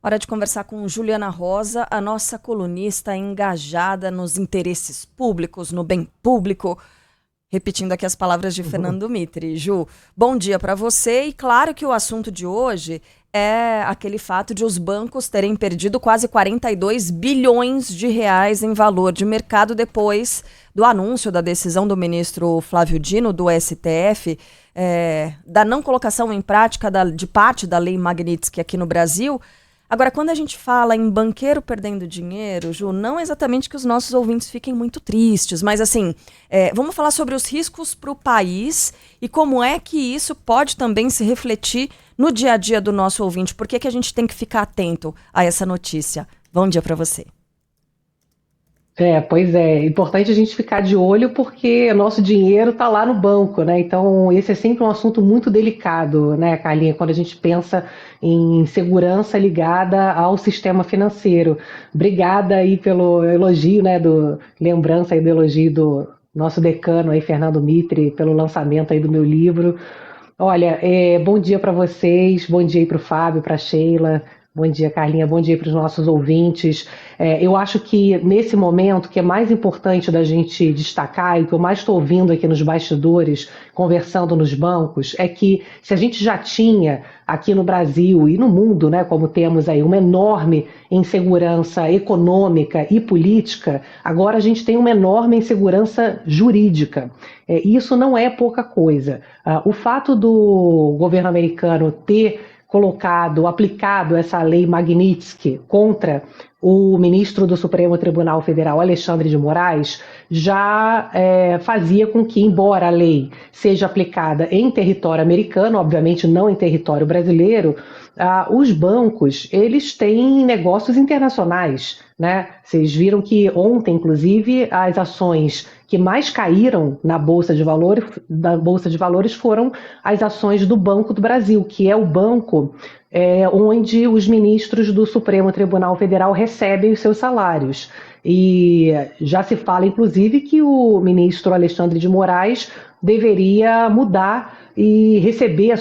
Hora de conversar com Juliana Rosa, a nossa colunista engajada nos interesses públicos, no bem público. Repetindo aqui as palavras de Fernando Mitre. Ju, bom dia para você. E claro que o assunto de hoje é aquele fato de os bancos terem perdido quase 42 bilhões de reais em valor de mercado depois do anúncio da decisão do ministro Flávio Dino, do STF, da não colocação em prática de parte da Lei Magnitsky aqui no Brasil. Agora, quando a gente fala em banqueiro perdendo dinheiro, Ju, não exatamente que os nossos ouvintes fiquem muito tristes, mas assim, vamos falar sobre os riscos para o país e como é que isso pode também se refletir no dia a dia do nosso ouvinte. Por que que a gente tem que ficar atento a essa notícia? Bom dia para você. Pois é, importante a gente ficar de olho porque nosso dinheiro está lá no banco, né? Então, esse é sempre um assunto muito delicado, né, Carlinha, quando a gente pensa em segurança ligada ao sistema financeiro. Obrigada aí pelo elogio, né, lembrança aí do elogio do nosso decano aí, Fernando Mitre, pelo lançamento aí do meu livro. Olha, bom dia para vocês, bom dia aí para o Fábio, para a Sheila, bom dia, Carlinha, bom dia para os nossos ouvintes. Eu acho que nesse momento, o que é mais importante da gente destacar, e o que eu mais estou ouvindo aqui nos bastidores, conversando nos bancos, é que se a gente já tinha aqui no Brasil e no mundo, né, como temos aí uma enorme insegurança econômica e política, agora a gente tem uma enorme insegurança jurídica. Isso não é pouca coisa. O fato do governo americano ter aplicado essa lei Magnitsky contra o ministro do Supremo Tribunal Federal, Alexandre de Moraes, já fazia com que, embora a lei seja aplicada em território americano, obviamente não em território brasileiro, os bancos, eles têm negócios internacionais, né? Vocês viram que ontem, inclusive, as ações que mais caíram na Bolsa de Valores foram as ações do Banco do Brasil, que é o banco onde os ministros do Supremo Tribunal Federal recebem os seus salários. E já se fala, inclusive, que o ministro Alexandre de Moraes deveria mudar e receber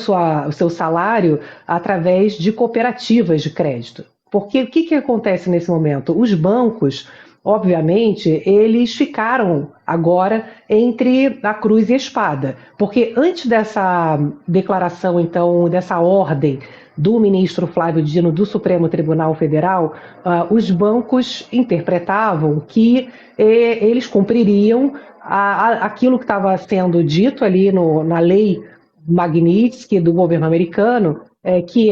o seu salário através de cooperativas de crédito. Porque o que acontece nesse momento? Os bancos, obviamente, eles ficaram agora entre a cruz e a espada. Porque antes dessa declaração, então, dessa ordem do ministro Flávio Dino do Supremo Tribunal Federal, os bancos interpretavam que eles cumpririam aquilo que estava sendo dito ali na lei Magnitsky do governo americano, que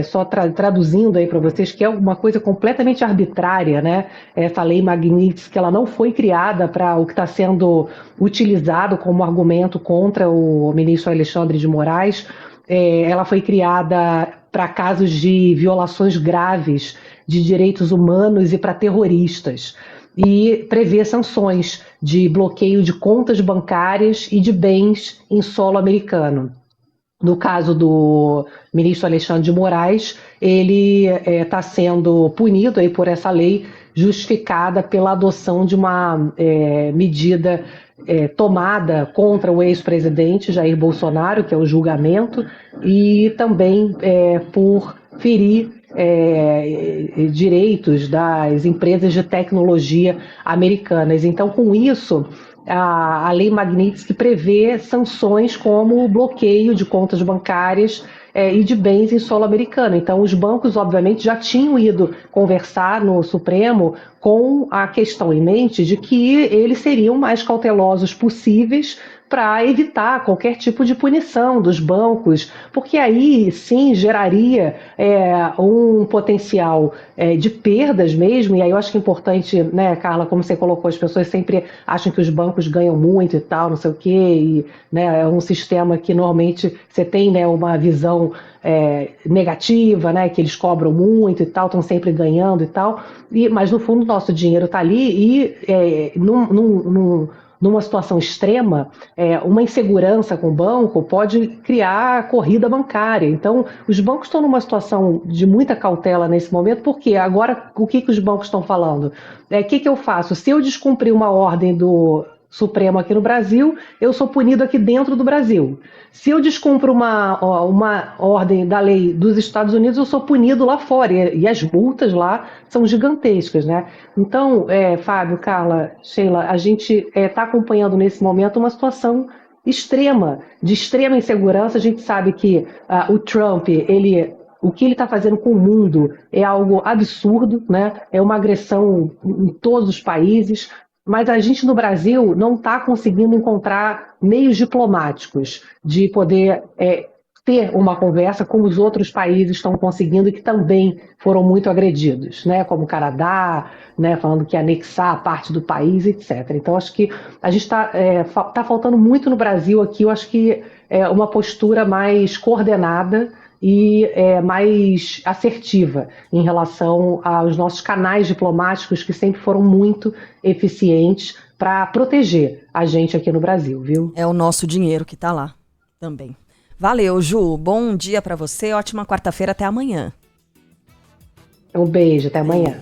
só traduzindo aí para vocês, que é uma coisa completamente arbitrária, né? Essa lei Magnitsky, ela não foi criada para o que está sendo utilizado como argumento contra o ministro Alexandre de Moraes. Ela foi criada para casos de violações graves de direitos humanos e para terroristas. E prevê sanções de bloqueio de contas bancárias e de bens em solo americano. No caso do ministro Alexandre de Moraes, ele está sendo punido aí por essa lei, justificada pela adoção de uma medida tomada contra o ex-presidente Jair Bolsonaro, que é o julgamento, e também por ferir direitos das empresas de tecnologia americanas. Então, com isso, a lei Magnitsky prevê sanções como o bloqueio de contas bancárias e de bens em solo americano. Então, os bancos, obviamente, já tinham ido conversar no Supremo com a questão em mente de que eles seriam mais cautelosos possíveis para evitar qualquer tipo de punição dos bancos, porque aí sim geraria um potencial de perdas mesmo, e aí eu acho que é importante, né, Carla, como você colocou, as pessoas sempre acham que os bancos ganham muito e tal, não sei o quê, e né, é um sistema que normalmente você tem, né, uma visão negativa, né, que eles cobram muito e tal, estão sempre ganhando e tal, mas no fundo o nosso dinheiro está ali e numa situação extrema, uma insegurança com o banco pode criar corrida bancária. Então, os bancos estão numa situação de muita cautela nesse momento, porque agora o que os bancos estão falando? O que eu faço? Se eu descumprir uma ordem Supremo aqui no Brasil, eu sou punido aqui dentro do Brasil. Se eu descumpro uma ordem da lei dos Estados Unidos, eu sou punido lá fora. E as multas lá são gigantescas, né? Então, Fábio, Carla, Sheila, a gente está acompanhando nesse momento uma situação extrema, de extrema insegurança. A gente sabe que o Trump, o que ele está fazendo com o mundo é algo absurdo, né? É uma agressão em todos os países. Mas a gente no Brasil não está conseguindo encontrar meios diplomáticos de poder ter uma conversa como os outros países estão conseguindo e que também foram muito agredidos, né? Como o Canadá, né? Falando que ia anexar parte do país, etc. Então, acho que a gente tá faltando muito no Brasil aqui, eu acho que uma postura mais coordenada e mais assertiva em relação aos nossos canais diplomáticos, que sempre foram muito eficientes para proteger a gente aqui no Brasil, viu? É o nosso dinheiro que está lá também. Valeu, Ju. Bom dia para você. Ótima quarta-feira. Até amanhã. Um beijo. Até amanhã.